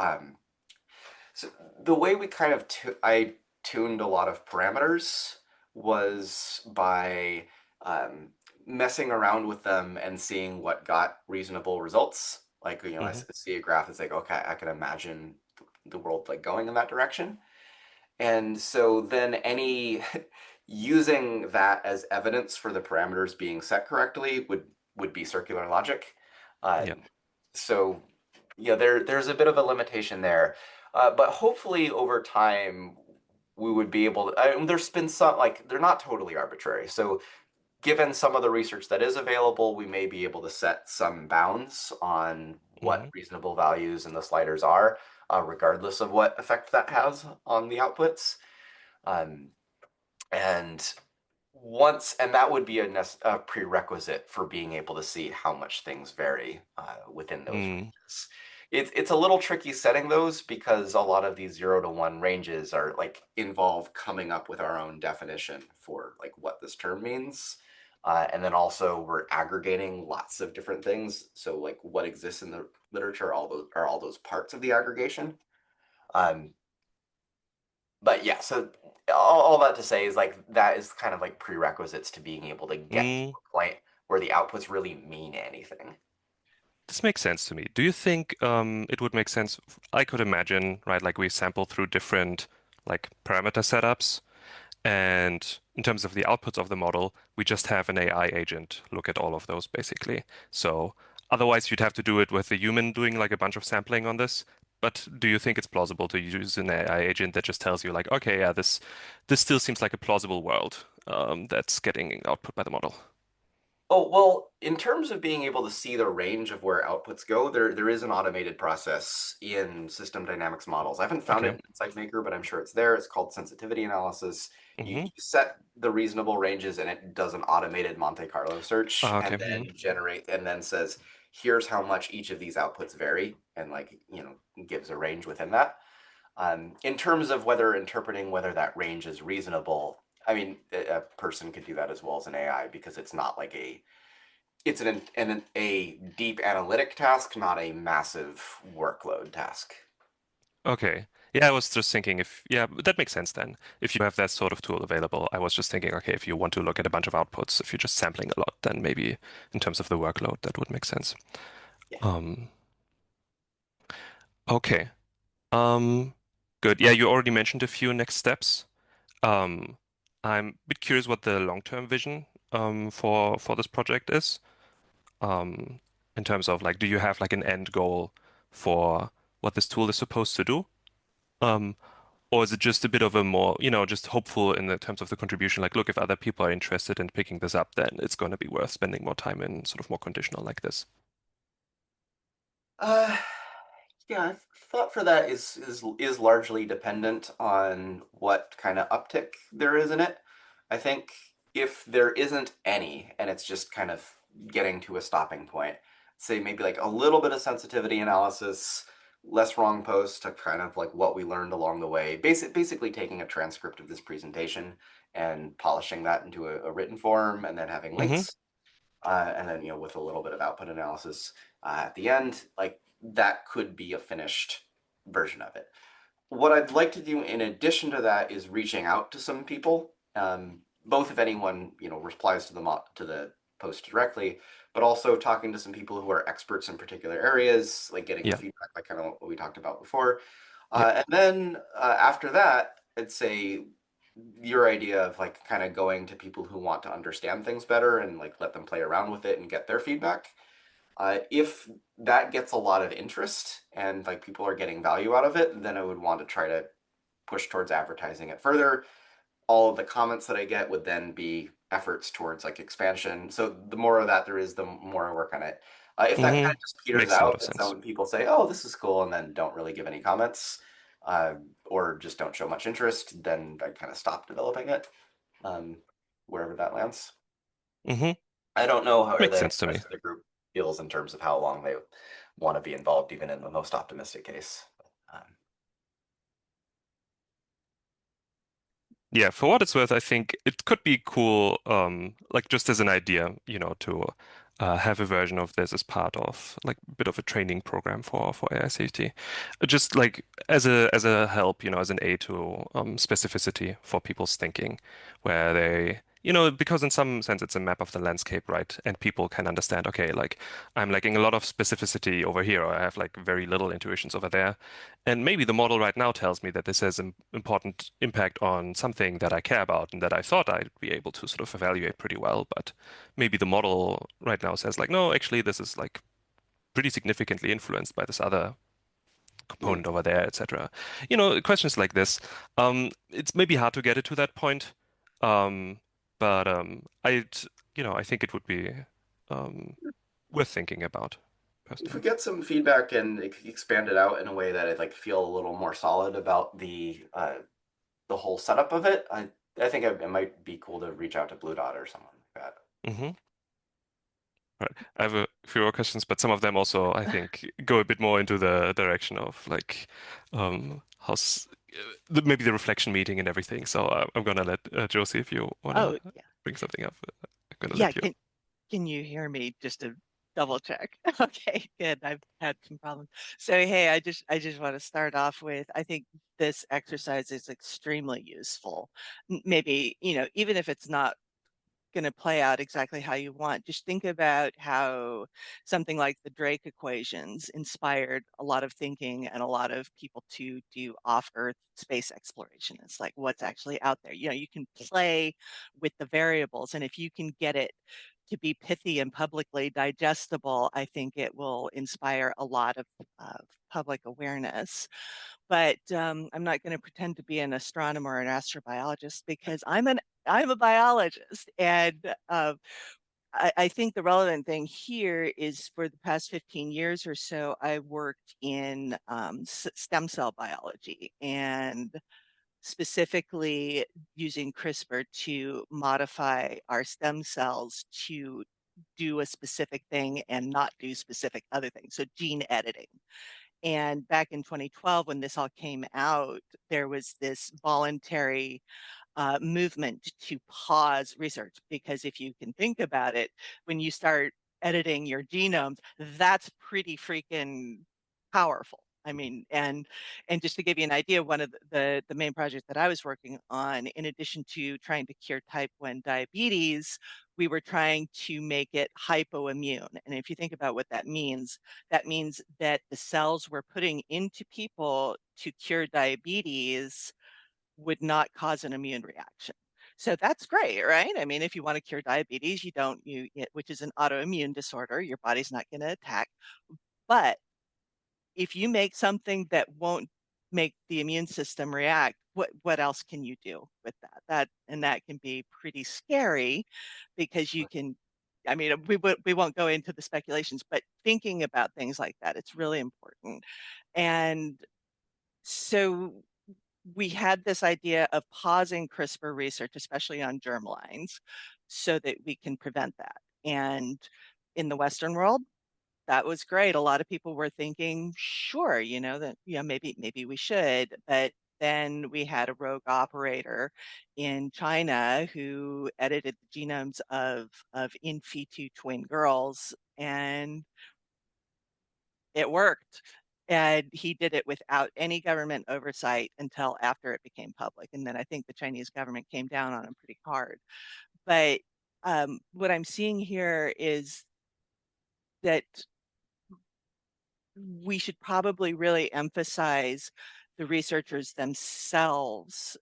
so the way we kind of I tuned a lot of parameters was by um, messing around with them and seeing what got reasonable results. Like, I Hmm. see a graph, it's like, okay, I can imagine the world like going in that direction. And so then any using that as evidence for the parameters being set correctly would be circular logic. Yeah. Um, so there's a bit of a limitation there. But hopefully over time we would be able to, there's been some, like, they're not totally arbitrary. So given some of the research that is available, we may be able to set some bounds on what Mhm. reasonable values in the sliders are, regardless of what effect that has on the outputs. Um, and and that would be a prerequisite for being able to see how much things vary within those Mm. ranges. It's a little tricky setting those because a lot of these 0 to 1 ranges are like involve coming up with our own definition for like what this term means. And then also we're aggregating lots of different things. So like what exists in the literature, all those parts of the aggregation. Um, but yeah, so all that to say is like that is kind of like prerequisites to being able to get to Mm. a point where the outputs really mean anything. This makes sense to me. Do you think it would make sense? I could imagine, right? Like we sample through different like parameter setups, and in terms of the outputs of the model, we just have an AI agent look at all of those basically. So otherwise, you'd have to do it with a human doing like a bunch of sampling on this. But do you think it's plausible to use an AI agent that just tells you like, okay, yeah, this still seems like a plausible world that's getting output by the model? Oh, well, in terms of being able to see the range of where outputs go, there is an automated process in system dynamics models. I haven't found it Okay. in SiteMaker, but I'm sure it's there. It's called sensitivity analysis. You Mm-hmm. set the reasonable ranges and it does an automated Monte Carlo search Okay. and Mm-hmm. then says, here's how much each of these outputs vary and like, gives a range within that. In terms of interpreting whether that range is reasonable, I mean, a person could do that as well as an AI because it's not like a deep analytic task, not a massive workload task. Okay. Yeah, I was just thinking yeah, that makes sense then. If you have that sort of tool available, I was just thinking, okay, if you want to look at a bunch of outputs, if you're just sampling a lot, then maybe in terms of the workload, that would make sense. Yeah. Um, okay. Um, Good. Yeah, you already mentioned a few next steps. Um, I'm a bit curious what the long-term vision for this project is. Um, in terms of like, do you have like an end goal for what this tool is supposed to do? Um, Or is it just a bit of a more, just hopeful in the terms of the contribution? Like, look, if other people are interested in picking this up, then it's going to be worth spending more time in sort of more conditional like this. Uh, yeah, thought for that is largely dependent on what kind of uptick there is in it. I think if there isn't any, and it's just kind of getting to a stopping point, say maybe like a little bit of sensitivity analysis, less wrong posts to kind of like what we learned along the way. Basically taking a transcript of this presentation and polishing that into a written form, and then having Hmm. links, and then with a little bit of output analysis at the end, like that could be a finished version of it. What I'd like to do in addition to that is reaching out to some people, both if anyone replies to the post directly, but also talking to some people who are experts in particular areas, like getting the Yeah. feedback, like kind of what we talked about before. Yeah. And then after that, I'd say your idea of like kind of going to people who want to understand things better and like let them play around with it and get their feedback. If that gets a lot of interest and like people are getting value out of it, then I would want to try to push towards advertising it further. All of the comments that I get would then be efforts towards like expansion. So the more of that there is, the more I work on it. If that kind Hmm. of just peters Makes a lot out of and sense. some people say, "Oh, this is cool," and then don't really give any comments, or just don't show much interest, then I kind of stop developing it, um, wherever that lands. Hmm. I don't know how Makes the sense to me. rest of the group feels in terms of how long they want to be involved, even in the most optimistic case. Um, Yeah, for what it's worth, I think it could be cool, like just as an idea, to have a version of this as part of like a bit of a training program for AI safety, just like as a help, as an aid to specificity for people's thinking, where they, because in some sense it's a map of the landscape, right? And people can understand, okay, like I'm lacking a lot of specificity over here, or I have like very little intuitions over there. And maybe the model right now tells me that this has an important impact on something that I care about and that I thought I'd be able to sort of evaluate pretty well. But maybe the model right now says like, no, actually, this is like pretty significantly influenced by this other component over there, etc. You know, questions like this. It's maybe hard to get it to that point, um, but I think it would be um, worth thinking about If we personally. get some feedback and expand it out in a way that I like feel a little more solid about the whole setup of it, I think it might be cool to reach out to Blue Dot or someone like that. Mm-hmm. Right. I have a few more questions, but some of them also, I think, go a bit more into the direction of like how's maybe the reflection meeting and everything. So I'm gonna let Josie, if you Oh, wanna yeah. bring something up, I'm gonna Yeah, let you. can you hear me just to double check? Okay, good. I've had some problems. So hey, I just want to start off with I think this exercise is extremely useful. Maybe, even if it's not going to play out exactly how you want. Just think about how something like the Drake equations inspired a lot of thinking and a lot of people to do off-Earth space exploration. It's like what's actually out there. You can play with the variables, and if you can get it to be pithy and publicly digestible, I think it will inspire a lot of public awareness. But I'm not going to pretend to be an astronomer or an astrobiologist because I'm a biologist, and I think the relevant thing here is for the past 15 years or so, I worked in stem cell biology and specifically using CRISPR to modify our stem cells to do a specific thing and not do specific other things. So gene editing. And back in 2012, when this all came out, there was this voluntary movement to pause research, because if you can think about it, when you start editing your genomes, that's pretty freaking powerful. I mean, and just to give you an idea, one of the main projects that I was working on, in addition to trying to cure type 1 diabetes, we were trying to make it hypoimmune. And if you think about what that means that the cells we're putting into people to cure diabetes would not cause an immune reaction. So that's great, right? I mean, if you want to cure diabetes, which is an autoimmune disorder, your body's not going to attack. But if you make something that won't make the immune system react, what else can you do with that? That can be pretty scary, because you can, I mean, we won't go into the speculations, but thinking about things like that, it's really important. And so we had this idea of pausing CRISPR research, especially on germlines, so that we can prevent that. And in the Western world, that was great. A lot of people were thinking, sure, maybe we should. But then we had a rogue operator in China who edited the genomes of in situ twin girls, and it worked. And he did it without any government oversight until after it became public. And then I think the Chinese government came down on him pretty hard. But what I'm seeing here is that we should probably really emphasize the researchers themselves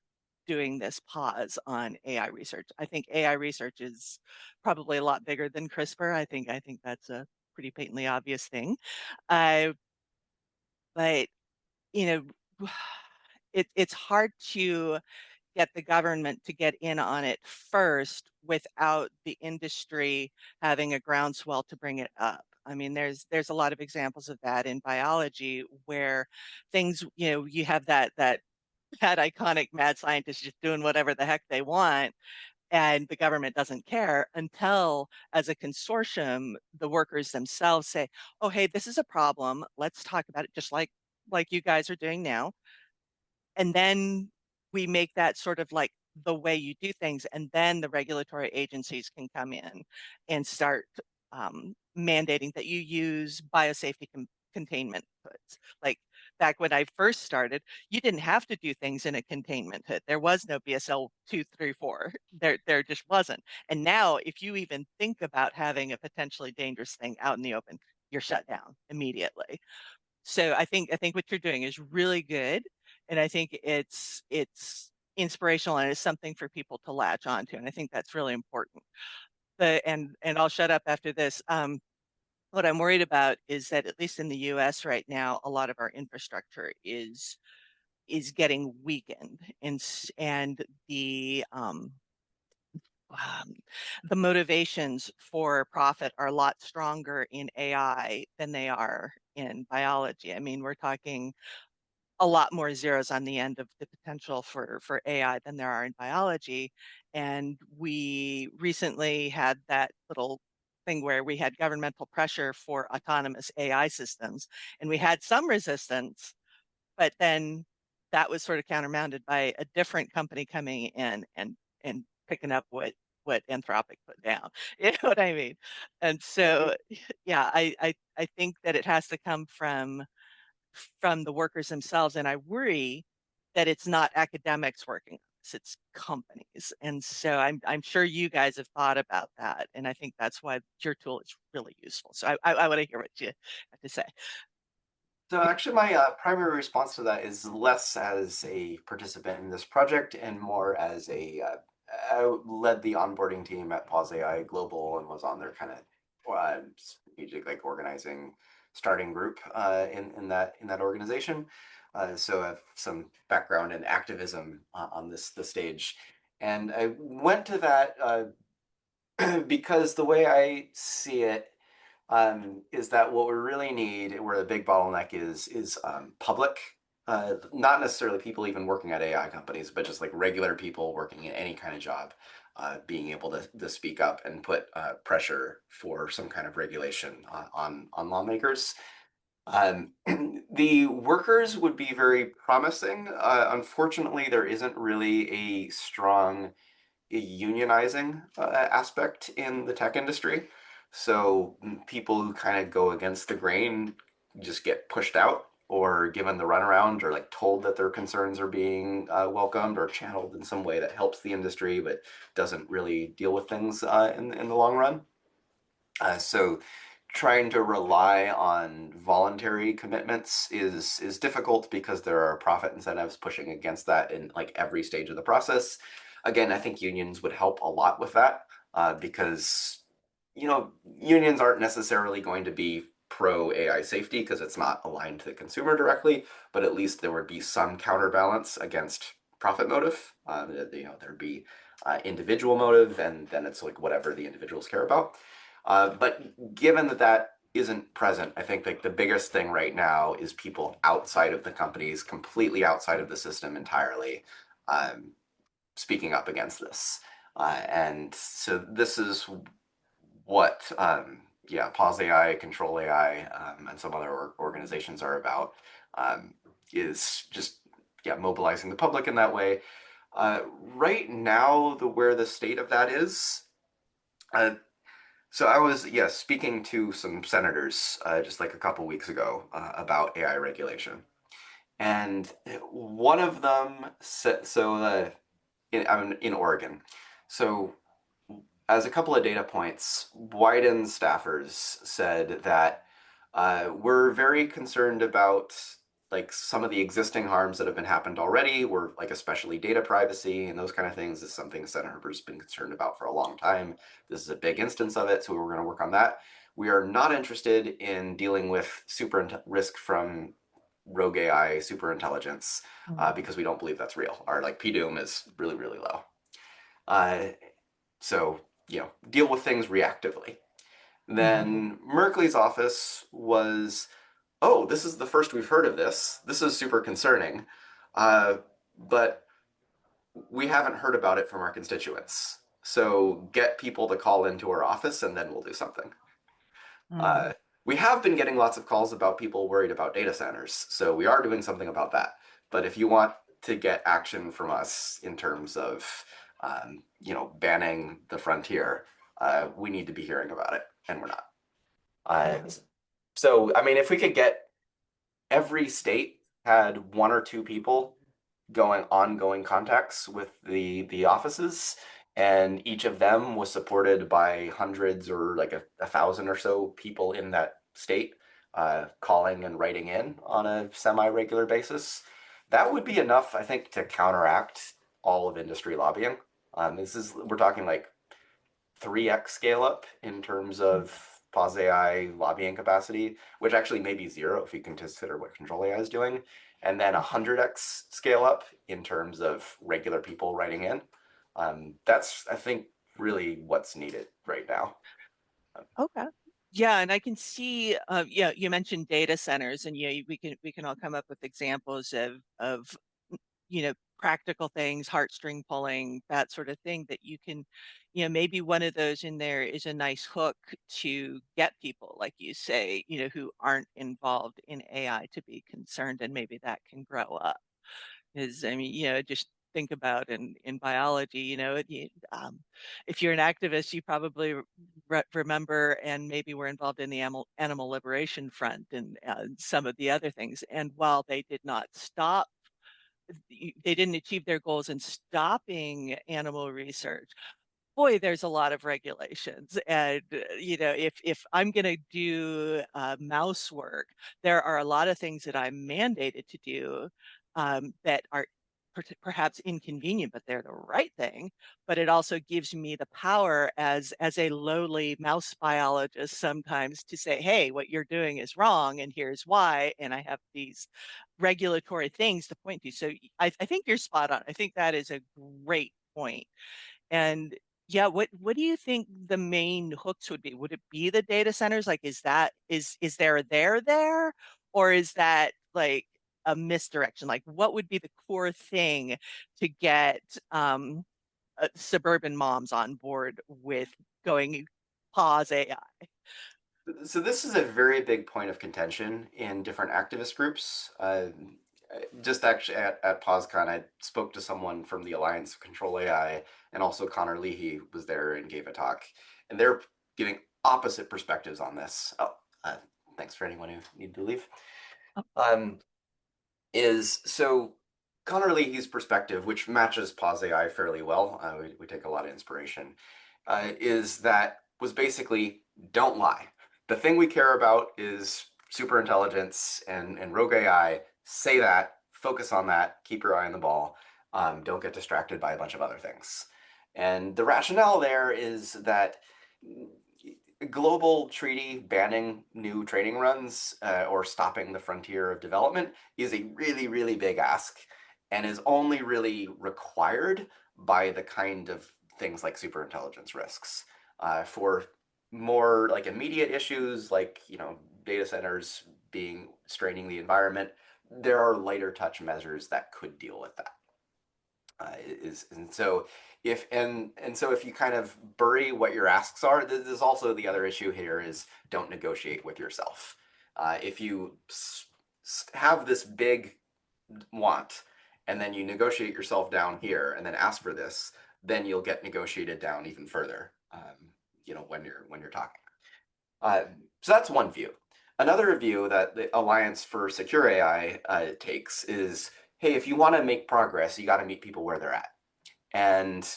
doing this pause on AI research. I think AI research is probably a lot bigger than CRISPR. I think that's a pretty patently obvious thing. But you know, it's hard to get the government to get in on it first without the industry having a groundswell to bring it up. I mean, there's a lot of examples of that in biology where things, you have that iconic mad scientist just doing whatever the heck they want, and the government doesn't care until, as a consortium, the workers themselves say, "Oh, hey, this is a problem. Let's talk about it," just like you guys are doing now. And then we make that sort of like the way you do things, and then the regulatory agencies can come in and start mandating that you use biosafety containment hoods. Like back when I first started, you didn't have to do things in a containment hood. There was no BSL 234. There just wasn't. And now, if you even think about having a potentially dangerous thing out in the open, you're shut down immediately. So I think what you're doing is really good, and I think it's inspirational, and it's something for people to latch onto, and I think that's really important. And I'll shut up after this. What I'm worried about is that, at least in the US right now, a lot of our infrastructure is getting weakened, and the motivations for profit are a lot stronger in AI than they are in biology. I mean, we're talking a lot more zeros on the end of the potential for AI than there are in biology. And we recently had that little thing where we had governmental pressure for autonomous AI systems, and we had some resistance, but then that was sort of countermanded by a different company coming in and picking up what Anthropic put down. You know what I mean? And so, yeah, I think that it has to come from the workers themselves, and I worry that it's not academics working on this, it's companies. And so I'm sure you guys have thought about that, and I think that's why your tool is really useful. So I want to hear what you have to say. So actually, my primary response to that is less as a participant in this project and more as I led the onboarding team at Pause AI Global and was on their kind of strategic, like, organizing starting group in that organization. So I have some background in activism on the stage, and I went to that because the way I see it is that what we really need, where the big bottleneck is public, not necessarily people even working at AI companies, but just like regular people working in any kind of job, being able to speak up and put pressure for some kind of regulation on lawmakers. The workers would be very promising. Unfortunately, there isn't really a strong unionizing aspect in the tech industry. So people who kind of go against the grain just get pushed out or given the runaround, or like told that their concerns are being welcomed or channeled in some way that helps the industry but doesn't really deal with things in the long run. So trying to rely on voluntary commitments is difficult because there are profit incentives pushing against that in like every stage of the process. Again, I think unions would help a lot with that because unions aren't necessarily going to be pro AI safety because it's not aligned to the consumer directly, but at least there would be some counterbalance against profit motive. There'd be individual motive, and then it's like whatever the individuals care about. But given that that isn't present, I think like the biggest thing right now is people outside of the companies, completely outside of the system entirely, speaking up against this. And so this is what Pause AI, Control AI, and some other organizations are about, is just mobilizing the public in that way. Right now, where the state of that is, so I was speaking to some senators just like a couple weeks ago about AI regulation, and one of them said, I'm in Oregon, so as a couple of data points, Wyden staffers said that we're very concerned about like some of the existing harms that have been happened already. We're like, especially data privacy and those kind of things is something Senator Herbert's been concerned about for a long time. This is a big instance of it, so we're going to work on that. We are not interested in dealing with risk from rogue AI superintelligence because we don't believe that's real. Our like PDOM is really, really low. So deal with things reactively. Then Merkley's office was, oh, this is the first we've heard of this. This is super concerning, but we haven't heard about it from our constituents. So get people to call into our office, and then we'll do something. We have been getting lots of calls about people worried about data centers, so we are doing something about that. But if you want to get action from us in terms of banning the frontier, we need to be hearing about it, and we're not. So, I mean, if we could get every state had one or two people ongoing contacts with the offices, and each of them was supported by hundreds or like a thousand or so people in that state calling and writing in on a semi-regular basis, that would be enough, I think, to counteract all of industry lobbying. We're talking like 3x scale up in terms of Pause AI lobbying capacity, which actually may be 0 if you can consider what control AI is doing, and then 100x scale up in terms of regular people writing in. That's, I think, really what's needed right now. Okay. Yeah, and I can see, yeah, you mentioned data centers, and yeah, we can all come up with examples of practical things, heartstring pulling, that sort of thing that you can, maybe one of those in there is a nice hook to get people, like you say, who aren't involved in AI to be concerned, and maybe that can grow up. Because I mean, just think about in biology, if you're an activist, you probably remember and maybe were involved in the animal liberation front and some of the other things. And while they did not stop, they didn't achieve their goals in stopping animal research, boy, there's a lot of regulations. And, if I'm going to do mouse work, there are a lot of things that I'm mandated to do that are perhaps inconvenient, but they're the right thing. But it also gives me the power as a lowly mouse biologist sometimes to say, hey, what you're doing is wrong, and here's why. And I have these regulatory things to point to. So I think you're spot on. I think that is a great point. And yeah, what do you think the main hooks would be? Would it be the data centers? Like, is there a there, or is that like a misdirection? Like, what would be the core thing to get suburban moms on board with going pause AI? So this is a very big point of contention in different activist groups. Just actually at PausCon, I spoke to someone from the Alliance of Control AI, and also Connor Leahy was there and gave a talk, and they're giving opposite perspectives on this. Oh, thanks for anyone who needed to leave. So Connor Leahy's perspective, which matches Pause AI fairly well, we take a lot of inspiration, is that was basically don't lie. The thing we care about is superintelligence and rogue AI. Say that, focus on that, keep your eye on the ball. Don't get distracted by a bunch of other things. And the rationale there is that global treaty banning new training runs or stopping the frontier of development is a really, really big ask, and is only really required by the kind of things like superintelligence risks. For more like immediate issues like data centers being straining the environment, there are lighter touch measures that could deal with that. So if you kind of bury what your asks are, this is also the other issue here is don't negotiate with yourself. If you have this big want and then you negotiate yourself down here and then ask for this, then you'll get negotiated down even further. When you're talking. So that's one view. Another view that the Alliance for Secure AI takes is, hey, if you want to make progress, you got to meet people where they're at. And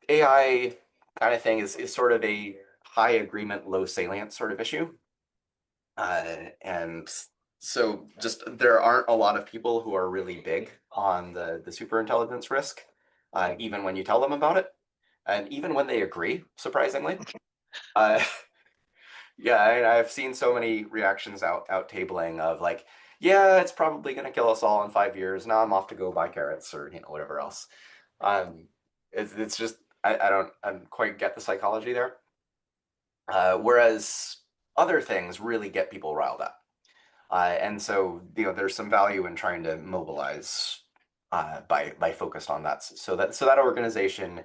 AI kind of thing is sort of a high agreement, low salient sort of issue. And so just there aren't a lot of people who are really big on the superintelligence risk, even when you tell them about it. And even when they agree, surprisingly. Yeah, I've seen so many reactions out tabling of like, yeah, it's probably going to kill us all in 5 years. Now I'm off to go buy carrots or whatever else. It's just I don't quite get the psychology there. Whereas other things really get people riled up, and so there's some value in trying to mobilize by focused on that. So that organization.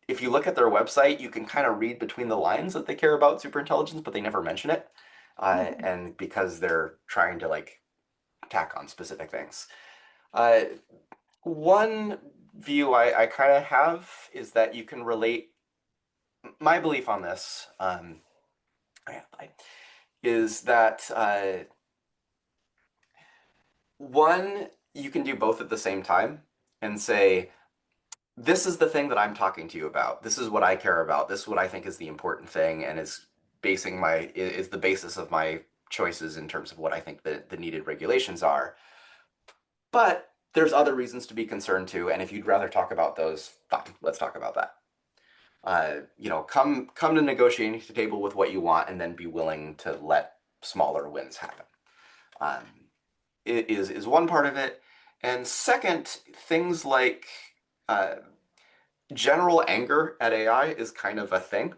If you look at their website, you can kind of read between the lines that they care about superintelligence, but they never mention it. And because they're trying to like tack on specific things. One view I kind of have is that you can relate my belief on this is that one, you can do both at the same time and say, this is the thing that I'm talking to you about. This is what I care about. This is what I think is the important thing and is the basis of my choices in terms of what I think the needed regulations are. But there's other reasons to be concerned too, and if you'd rather talk about those, fine, let's talk about that. You know, come to negotiating table with what you want, and then be willing to let smaller wins happen. It is one part of it, and second, things like general anger at AI is kind of a thing.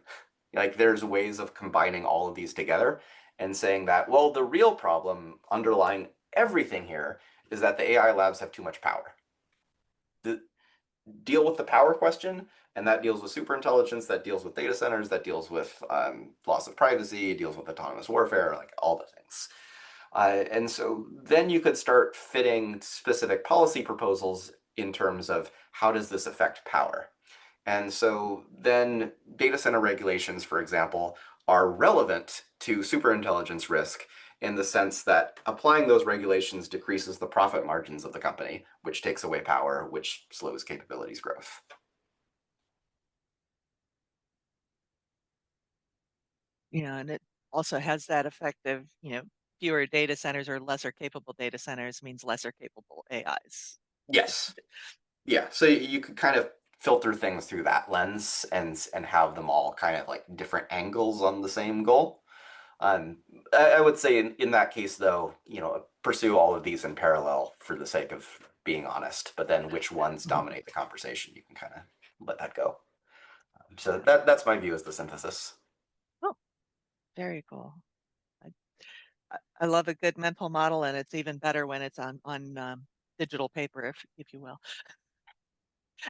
Like there's ways of combining all of these together and saying that, well, the real problem underlying everything here is that the AI labs have too much power. Deal with the power question, and that deals with superintelligence, that deals with data centers, that deals with loss of privacy, deals with autonomous warfare, like all the things. And so then you could start fitting specific policy proposals in terms of how does this affect power. And so then data center regulations, for example, are relevant to superintelligence risk in the sense that applying those regulations decreases the profit margins of the company, which takes away power, which slows capabilities growth. And it also has that effect of, fewer data centers or lesser capable data centers means lesser capable AIs. Yes. Yeah. So you could kind of filter things through that lens and have them all kind of like different angles on the same goal. I would say in that case, though, pursue all of these in parallel for the sake of being honest, but then which ones dominate the conversation, you can kind of let that go. So that's my view as the synthesis. Oh, very cool. I love a good mental model, and it's even better when it's on digital paper, if you will.